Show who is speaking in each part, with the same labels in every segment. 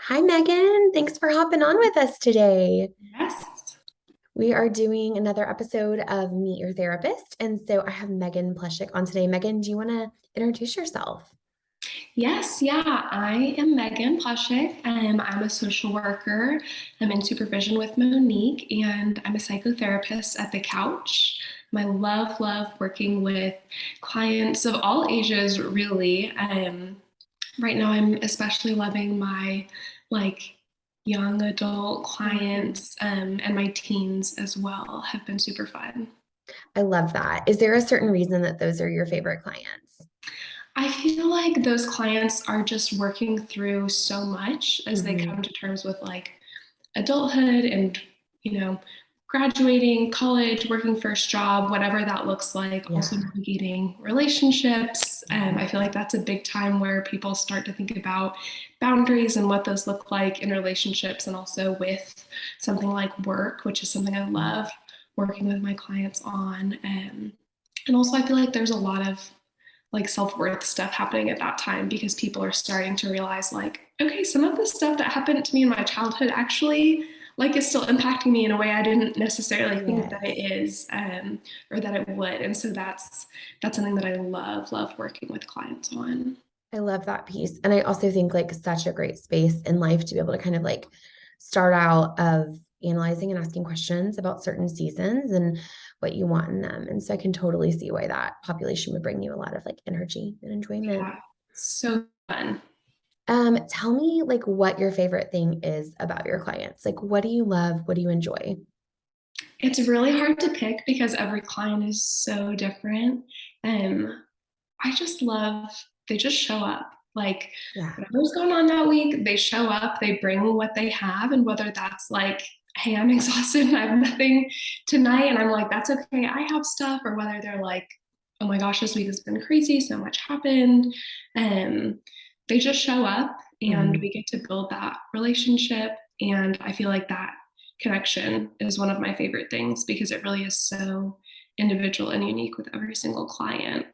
Speaker 1: Hi, Megan. Thanks for hopping on with us today.
Speaker 2: Yes.
Speaker 1: We are doing another episode of Meet Your Therapist. And so I have Megan Pleshek on today. Megan, do you want to introduce yourself?
Speaker 2: Yes, yeah. I am Megan Pleshek. I'm a social worker. I'm in supervision with Monique, and I'm a psychotherapist at the couch. I love working with clients of all ages, really. Right now, I'm especially loving my like young adult
Speaker 1: Mhm.
Speaker 2: clients, and my teens as well have been super fun.
Speaker 1: I love that. Is there a certain reason that those are your favorite clients?
Speaker 2: I feel like those clients are just working through so much as they
Speaker 1: Hmm.
Speaker 2: come to terms with like adulthood and, you know, graduating, college, working first job, whatever that looks like, also
Speaker 1: Yeah.
Speaker 2: navigating relationships. I
Speaker 1: Mhm.
Speaker 2: feel like that's a big time where people start to think about boundaries and what those look like in relationships and also with something like work, which is something I love working with my clients on. And also, I feel like there's a lot of like self-worth stuff happening at that time because people are starting to realize like, okay, some of the stuff that happened to me in my childhood actually like is still impacting me in a way I didn't necessarily think that it
Speaker 1: Yes.
Speaker 2: is, or that it would. And so that's something that I love working with clients on.
Speaker 1: I love that piece. And I also think like such a great space in life to be able to kind of like start out of analyzing and asking questions about certain seasons and what you want in them. And so I can totally see why that population would bring you a lot of like energy and enjoyment.
Speaker 2: Yeah, so fun.
Speaker 1: Tell me like what your favorite thing is about your clients. Like what do you love? What do you enjoy?
Speaker 2: It's really hard to pick because every client is so different. Um, I just love they just show up. Like
Speaker 1: Yeah.
Speaker 2: whatever's going on that week, they show up, they bring what they have, and whether that's like, hey, I'm exhausted and I have nothing tonight, and I'm like, that's okay, I have stuff, or whether they're like, oh my gosh, this week has been crazy, so much happened. And they just show up and
Speaker 1: Mhm.
Speaker 2: we get to build that relationship. And I feel like that connection is one of my favorite things because it really is so individual and unique with every single client.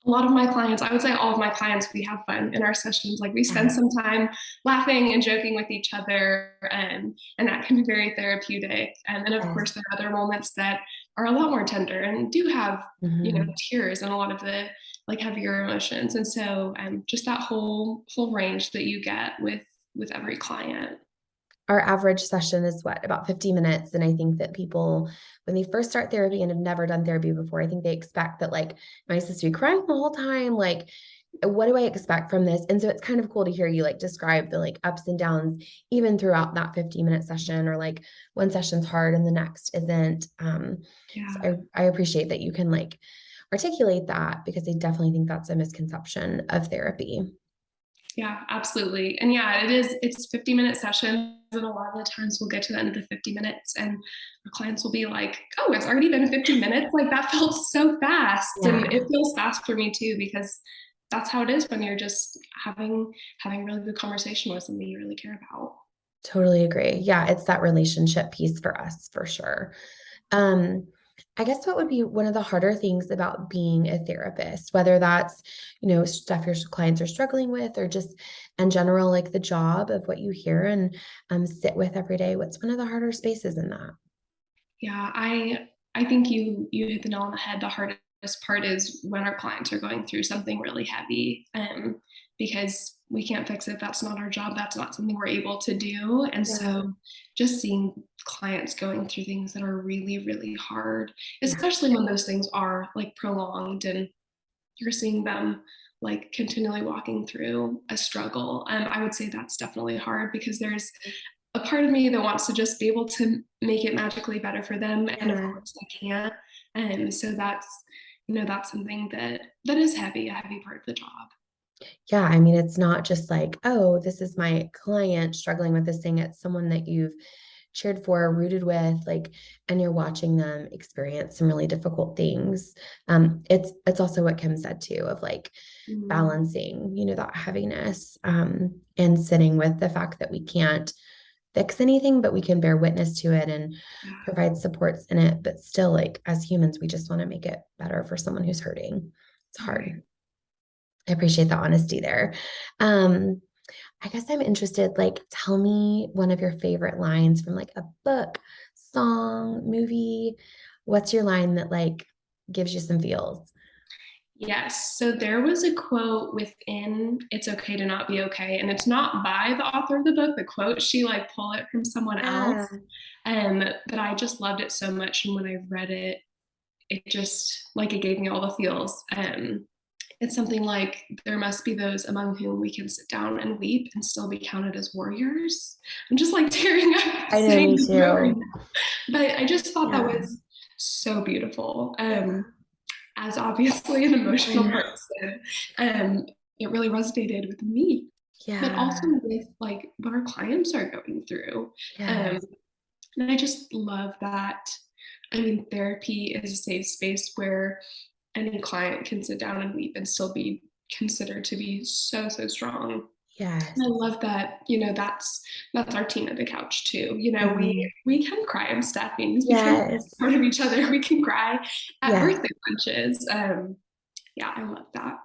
Speaker 2: A lot of my clients, I would say all of my clients, we have fun in our sessions. Like we spend
Speaker 1: Yeah.
Speaker 2: some time laughing and joking with each other, and that can be very therapeutic. And then, of course,
Speaker 1: Yes.
Speaker 2: there are other moments that are a lot more tender and do have,
Speaker 1: Mhm.
Speaker 2: tears and a lot of the like heavier emotions. And so, just that whole range that you get with every client.
Speaker 1: Our average session is what, about 50 minutes. And I think that people, when they first start therapy and have never done therapy before, I think they expect that, like, am I supposed to be crying the whole time? Like, what do I expect from this? And so it's kind of cool to hear you like describe the like ups and downs, even throughout that 50-minute session, or like one session's hard and the next isn't. So
Speaker 2: Yeah.
Speaker 1: I appreciate that you can like articulate that because I definitely think that's a misconception of therapy.
Speaker 2: Yeah, absolutely. And yeah, it's 50-minute sessions. And a lot of the times we'll get to the end of the 50 minutes and our clients will be like, oh, it's already been 50 minutes. Like that felt so fast. And it
Speaker 1: Yeah.
Speaker 2: feels fast for me too, because that's how it is when you're just having really good conversation with somebody you really care about.
Speaker 1: Totally agree. Yeah, it's that relationship piece for us for sure. Um, I guess what would be one of the harder things about being a therapist, whether that's, stuff your clients are struggling with or just in general, like the job of what you hear and sit with every day. What's one of the harder spaces in that?
Speaker 2: Yeah, I think you hit the nail on the head. The hardest part is when our clients are going through something really heavy, because we can't fix it. That's not our job. That's not something we're able to do. And
Speaker 1: Yeah.
Speaker 2: so, just seeing clients going through things that are really hard,
Speaker 1: Yeah.
Speaker 2: especially when those things are like prolonged and you're seeing them like continually walking through a struggle. I would say that's definitely hard because there's a part of me that wants to just be able to make it magically better for them, and of
Speaker 1: Yeah.
Speaker 2: course I can't. And so that's something that is heavy, a heavy part of the job.
Speaker 1: Yeah. I mean, it's not just like, oh, this is my client struggling with this thing. It's someone that you've cheered for, rooted with, like, and you're watching them experience some really difficult things. It's also what Kim said too, of like
Speaker 2: Mm,
Speaker 1: balancing, that heaviness, and sitting with the fact that we can't fix anything, but we can bear witness to it and
Speaker 2: yeah.
Speaker 1: provide supports in it. But still, like as humans, we just want to make it better for someone who's hurting. It's
Speaker 2: Right.
Speaker 1: hard. I appreciate the honesty there. Um, I guess I'm interested, like, tell me one of your favorite lines from like a book, song, movie. What's your line that like gives you some feels?
Speaker 2: Yes. So there was a quote within It's Okay to Not Be Okay. And it's not by the author of the book. The quote, she like pulled it from someone
Speaker 1: Yeah.
Speaker 2: else. But I just loved it so much. And when I read it, it just like it gave me all the feels. It's something like there must be those among whom we can sit down and weep and still be counted as warriors. I'm just like tearing up
Speaker 1: I know,
Speaker 2: saying
Speaker 1: me
Speaker 2: the quote right
Speaker 1: too.
Speaker 2: now. But I just thought that
Speaker 1: Yeah.
Speaker 2: was so beautiful.
Speaker 1: Yeah.
Speaker 2: As obviously an
Speaker 1: I
Speaker 2: emotional
Speaker 1: know.
Speaker 2: person, um, it really resonated with me, but also
Speaker 1: Yeah.
Speaker 2: with like what our clients are going through. Um,
Speaker 1: Yes.
Speaker 2: and I just love that. I mean, therapy is a safe space where any client can sit down and weep and still be considered to be so, so strong.
Speaker 1: Yes.
Speaker 2: I love that, that's our team at the couch too.
Speaker 1: Mhm.
Speaker 2: We can cry in staff meetings. We can be
Speaker 1: Yes.
Speaker 2: part of each other. We can cry at
Speaker 1: Yes.
Speaker 2: birthday lunches. Yeah, I love that.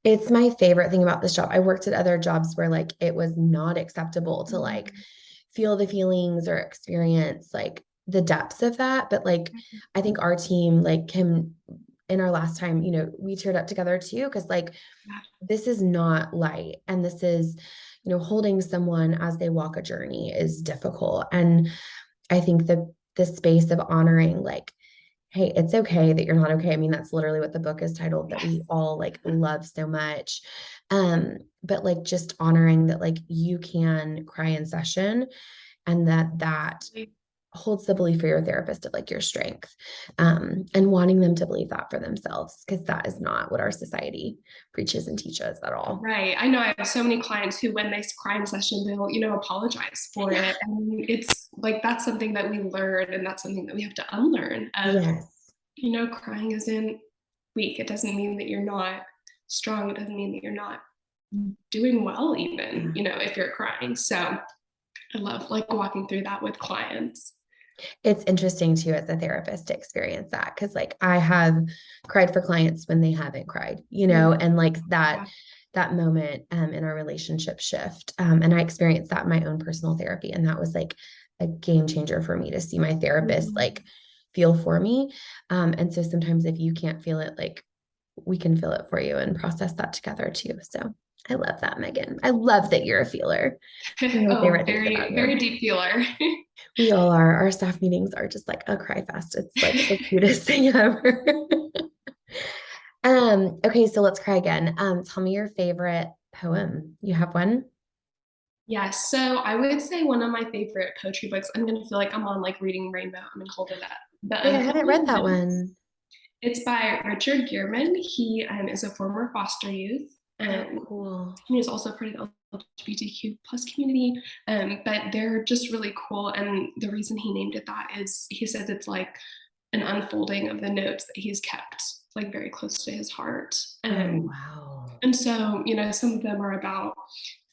Speaker 1: It's my favorite thing about this job. I worked at other jobs where like it was not acceptable to like feel the feelings or experience like the depths of that. But like I think our team like can in our last time, we teared up together too, because like
Speaker 2: Yeah,
Speaker 1: this is not light and this is, holding someone as they walk a journey is difficult. And I think the space of honoring like, hey, it's okay that you're not okay. I mean, that's literally what the book is titled that we
Speaker 2: yes.
Speaker 1: all like love so much. But like just honoring that like you can cry in session and that holds the belief for your therapist of like your strength, and wanting them to believe that for themselves, because that is not what our society preaches and teaches at all.
Speaker 2: Right. I know I have so many clients who, when they cry in session, they'll, apologize for
Speaker 1: Yeah.
Speaker 2: it. And it's like that's something that we learn and that's something that we have to unlearn of,
Speaker 1: Yes.
Speaker 2: crying isn't weak. It doesn't mean that you're not strong. It doesn't mean that you're not doing well, even,
Speaker 1: Yeah.
Speaker 2: if you're crying. So I love like walking through that with clients.
Speaker 1: It's interesting too as a therapist to experience that, because like I have cried for clients when they haven't cried, and like that
Speaker 2: Yeah.
Speaker 1: that moment in our relationship shift. And I experienced that in my own personal therapy. And that was like a game changer for me to see my therapist like feel for me. And so sometimes if you can't feel it, like we can feel it for you and process that together too. So I love that, Megan. I love that you're a feeler. One of my
Speaker 2: Oh,
Speaker 1: favorite things about
Speaker 2: very, very
Speaker 1: you.
Speaker 2: deep feeler.
Speaker 1: We all are. Our staff meetings are just like a cry fest. It's like the cutest thing ever. Okay, so let's cry again. Tell me your favorite poem. You have one?
Speaker 2: Yes, so I would say one of my favorite poetry books. I'm gonna feel like I'm on like reading Rainbow. I'm gonna hold it up. The
Speaker 1: Wait, I haven't read
Speaker 2: Unfolding
Speaker 1: that
Speaker 2: Limbs.
Speaker 1: one.
Speaker 2: It's by Richard Gearman. He is a former foster youth.
Speaker 1: Oh,
Speaker 2: Um,
Speaker 1: cool.
Speaker 2: he is also part of the LGBTQ plus community. But they're just really cool. And the reason he named it that is he says it's like an unfolding of the notes that he's kept like very close to his heart.
Speaker 1: Oh, wow.
Speaker 2: And so, some of them are about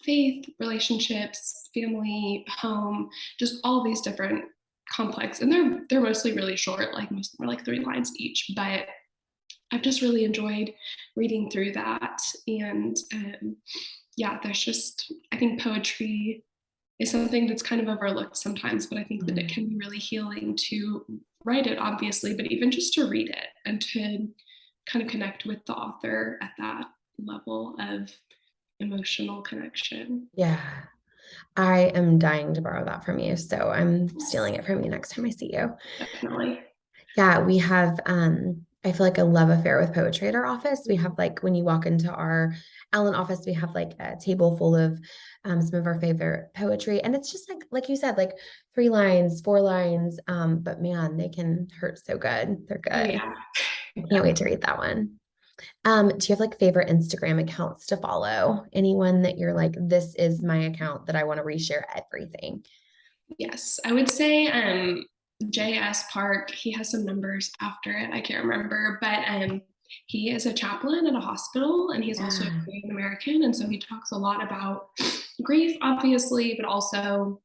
Speaker 2: faith, relationships, family, home, just all these different complex. And they're mostly really short, like most of them are like 3 lines each. But I've just really enjoyed reading through that. And yeah, there's just I think poetry is something that's kind of overlooked sometimes, but I think that it
Speaker 1: Mhm.
Speaker 2: can be really healing to write it, obviously, but even just to read it and to kind of connect with the author at that level of emotional connection.
Speaker 1: Yeah, I am dying to borrow that from you. So I'm
Speaker 2: Yes,
Speaker 1: stealing it from you next time I see you.
Speaker 2: definitely.
Speaker 1: Yeah, we have I feel like a love affair with poetry at our office. We have like when you walk into our Allen office, we have like a table full of some of our favorite poetry. And it's just like you said, like 3 lines, 4 lines. But man, they can hurt so good. They're
Speaker 2: Oh
Speaker 1: good.
Speaker 2: yeah.
Speaker 1: I can't wait to read that one. Do you have like favorite Instagram accounts to follow? Anyone that you're like, this is my account that I want to reshare everything?
Speaker 2: Yes, I would say JS Park, he has some numbers after it. I can't remember, but he is a chaplain at a hospital and he's also a
Speaker 1: Yeah,
Speaker 2: Korean American. And so he talks a lot about grief, obviously, but also,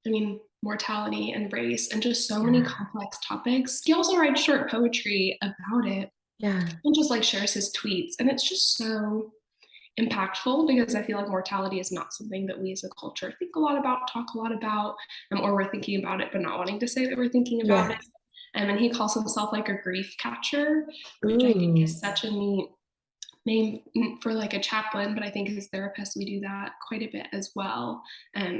Speaker 2: I mean, mortality and race and just so many
Speaker 1: yeah,
Speaker 2: complex topics. He also writes short poetry about it
Speaker 1: yeah.
Speaker 2: and just like shares his tweets. And it's just so impactful, because I feel like mortality is not something that we as a culture think a lot about, talk a lot about, or we're thinking about it but not wanting to say that we're thinking about it.
Speaker 1: Yes.
Speaker 2: And he calls himself like a grief catcher, which I think
Speaker 1: Ooh.
Speaker 2: is such a neat name for like a chaplain, but I think as therapists we do that quite a bit as well.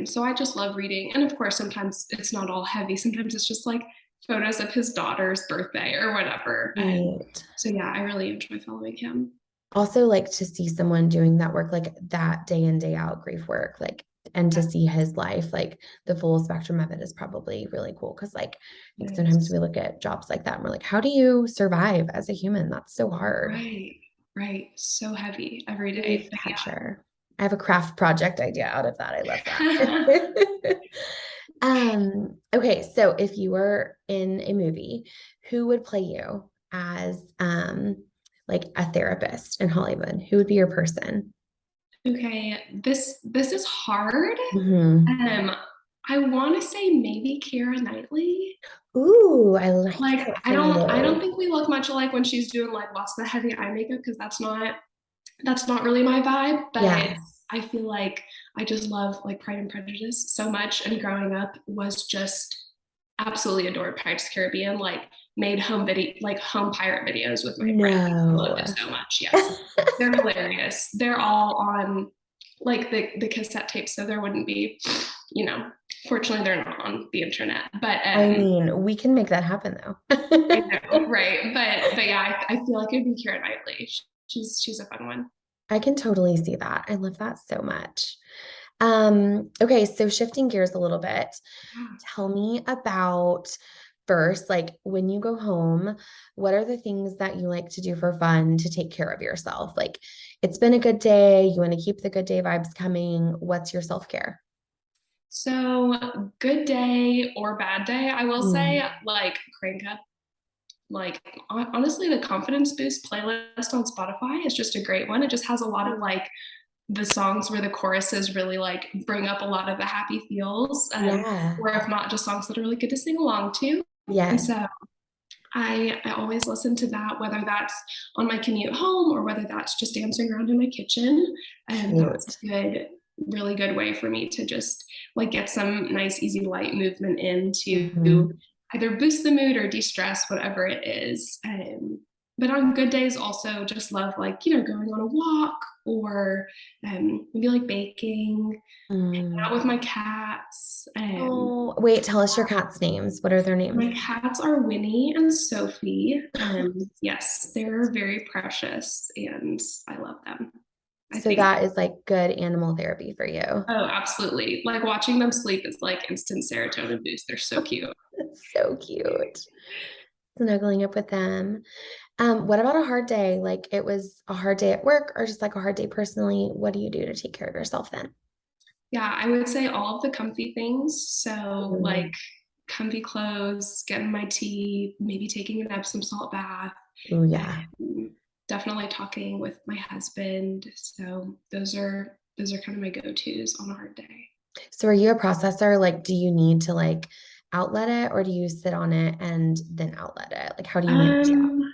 Speaker 2: So I just love reading, and of course sometimes it's not all heavy. Sometimes it's just like photos of his daughter's birthday or whatever.
Speaker 1: Right.
Speaker 2: So yeah, I really enjoy following him.
Speaker 1: Also, like to see someone doing that work, like that day in, day out grief work, like, and to see his life, like the full spectrum of it is probably really cool. Cause like, I think sometimes
Speaker 2: Yes.
Speaker 1: we look at jobs like that and we're like, how do you survive as a human? That's so hard.
Speaker 2: Right, right. So heavy every day.
Speaker 1: Grief
Speaker 2: But
Speaker 1: catcher. I have a craft project idea out of that. I love
Speaker 2: yeah.
Speaker 1: that. Okay, so if you were in a movie, who would play you as like a therapist in Hollywood? Who would be your person?
Speaker 2: Okay, this is hard.
Speaker 1: Hmm.
Speaker 2: Um, I want to say maybe Keira Knightley.
Speaker 1: Ooh, I like
Speaker 2: Like
Speaker 1: that
Speaker 2: I
Speaker 1: for
Speaker 2: don't I don't
Speaker 1: you.
Speaker 2: think we look much alike when she's doing like lots of the heavy eye makeup, because that's not really my vibe. But
Speaker 1: Yeah.
Speaker 2: I feel like I just love like Pride and Prejudice so much, and growing up was just absolutely adored Pirates of the Caribbean. Like made home pirate videos with my friends.
Speaker 1: No.
Speaker 2: Loved it so much. Yes, they're hilarious. They're all on like the cassette tapes, so there wouldn't be, you know. Fortunately, they're not on the internet, but
Speaker 1: I mean, we can make that happen
Speaker 2: I
Speaker 1: though.
Speaker 2: know, right? But yeah, I feel like it'd be Keira Knightley. She's a fun one.
Speaker 1: I can totally see that. I love that so much. Okay, so shifting gears a little bit,
Speaker 2: Yeah.
Speaker 1: tell me about first, like when you go home, what are the things that you like to do for fun to take care of yourself? Like it's been a good day, you want to keep the good day vibes coming. What's your self-care?
Speaker 2: So good day or bad day, I will say,
Speaker 1: Mm,
Speaker 2: like crank up. Like honestly, the confidence boost playlist on Spotify is just a great one. It just has a lot of like the songs where the choruses really like bring up a lot of the happy feels,
Speaker 1: yeah.
Speaker 2: or if not, just songs that are really good to sing along to. And
Speaker 1: Yes.
Speaker 2: so I always listen to that, whether that's on my commute home or whether that's just dancing around in my kitchen. And that's
Speaker 1: Cute.
Speaker 2: a really good way for me to just like get some nice, easy, light movement in to
Speaker 1: Mhm.
Speaker 2: either boost the mood or de-stress, whatever it is. But on good days, also just love like, going on a walk, or maybe like baking, out
Speaker 1: Mm.
Speaker 2: with my cats.
Speaker 1: Oh, wait, tell us your cats' names. What are their names?
Speaker 2: My cats are Winnie and Sophie, and yes, they're very precious, and I love them. I
Speaker 1: So
Speaker 2: think.
Speaker 1: that is like good animal therapy for you.
Speaker 2: Oh, absolutely. Like watching them sleep is like instant serotonin boost. They're so cute.
Speaker 1: That's so cute. Snuggling up with them. What about a hard day? Like it was a hard day at work or just like a hard day personally. What do you do to take care of yourself then?
Speaker 2: Yeah, I would say all of the comfy things. So like
Speaker 1: Mm.
Speaker 2: comfy clothes, getting my tea, maybe taking an Epsom salt bath,
Speaker 1: Oh, yeah.
Speaker 2: and definitely talking with my husband. So those are kind of my go-tos on a hard day.
Speaker 1: So are you a processor? Like, do you need to like outlet it or do you sit on it and then outlet it? Like, how do you manage that?
Speaker 2: Um,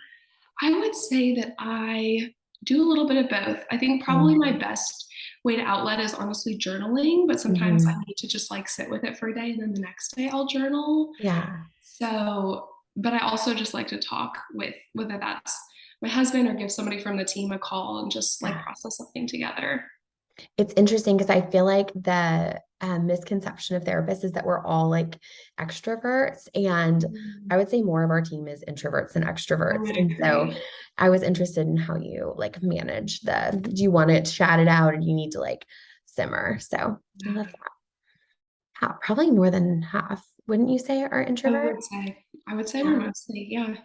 Speaker 2: I would say that I do a little bit of both. I think probably my
Speaker 1: Mm-hmm.
Speaker 2: best way to outlet is honestly journaling, but sometimes I need to just like sit with it for a day and then the next day I'll journal.
Speaker 1: Yeah.
Speaker 2: So, but I also just like to talk with whether that's my husband or give somebody from the team a call and just like
Speaker 1: Yeah.
Speaker 2: process something together.
Speaker 1: It's interesting because I feel like the misconception of therapists is that we're all like extroverts. And I would say more of our team is introverts than
Speaker 2: I
Speaker 1: extroverts.
Speaker 2: would
Speaker 1: And so
Speaker 2: agree.
Speaker 1: I was interested in how you like manage do you want to chat it out or do you need to like simmer? So I love that. Yeah, probably more than half, wouldn't you say, are
Speaker 2: I
Speaker 1: introverts?
Speaker 2: would say, I would say we're
Speaker 1: Yeah,
Speaker 2: mostly, yeah.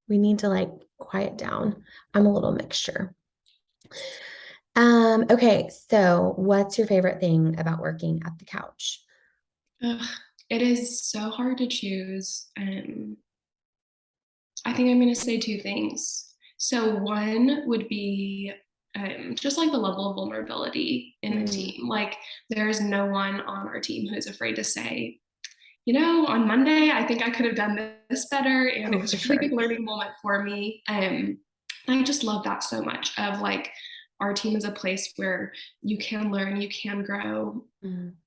Speaker 1: we need to like quiet down. I'm a little mixture. Okay, so what's your favorite thing about working at the couch?
Speaker 2: Ugh, it is so hard to choose. I think I'm going to say two things. So, one would be just like the level of vulnerability in the
Speaker 1: Mm,
Speaker 2: team. Like, there's no one on our team who's afraid to say, on Monday, I think I could have done this better. And it
Speaker 1: oh,
Speaker 2: was
Speaker 1: for
Speaker 2: a really big
Speaker 1: sure.
Speaker 2: learning moment for me. I just love that so much of like our team is a place where you can learn, you can grow.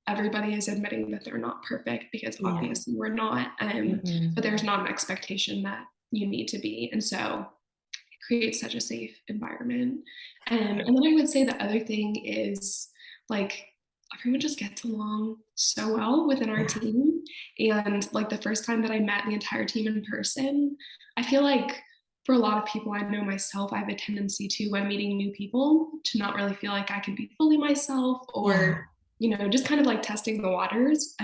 Speaker 2: Everybody is admitting that they're not perfect, because obviously we're not, but there's not an expectation that you need to be. And so it creates such a safe environment. And then I would say the other thing is, like, everyone just gets along so well within our team. And like the first time that I met the entire team in person, I feel like for a lot of people, I know myself, I have a tendency to, when meeting new people, to not really feel like I can be fully myself, or, just kind of like testing the waters.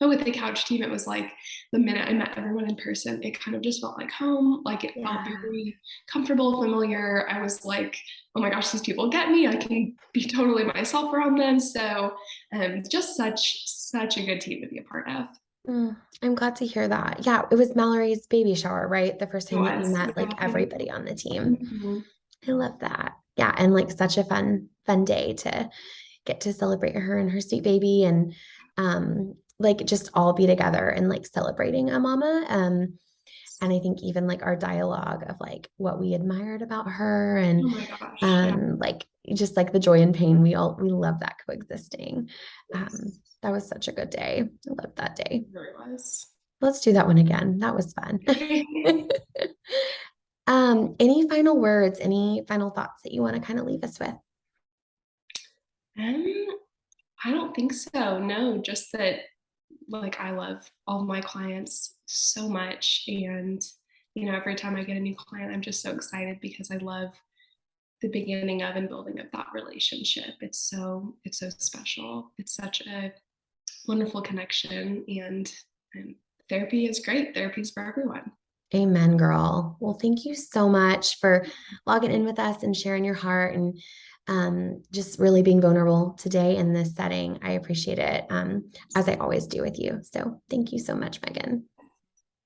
Speaker 2: But with the couch team, it was like the minute I met everyone in person, it kind of just felt like home. Like it felt very comfortable, familiar. I was like, oh my gosh, these people get me. I can be totally myself around them. So just such a good team to be a part of.
Speaker 1: I'm glad to hear that. Yeah, it was Mallory's baby shower, right? The first
Speaker 2: It
Speaker 1: time that you
Speaker 2: was,
Speaker 1: met like
Speaker 2: yeah.
Speaker 1: everybody on the team. I love that. Yeah, and like such a fun day to get to celebrate her and her sweet baby, and like just all be together and like celebrating a mama. And I think even like our dialogue of like what we admired about her, and
Speaker 2: Oh my gosh, yeah.
Speaker 1: like just like the joy and pain, we love that coexisting. That was such a good day. I loved that day.
Speaker 2: It really was.
Speaker 1: Let's do that one again. That was fun.
Speaker 2: Okay.
Speaker 1: Any final words, any final thoughts that you want to kind of leave us with?
Speaker 2: I don't think so. No, just that, like, I love all of my clients so much. And, every time I get a new client, I'm just so excited, because I love the beginning of and building of that relationship. It's so special. It's such a wonderful connection. And therapy is great. Therapy is for everyone.
Speaker 1: Amen, girl. Well, thank you so much for logging in with us and sharing your heart, and just really being vulnerable today in this setting. I appreciate it, as I always do with you. So thank you so much, Megan.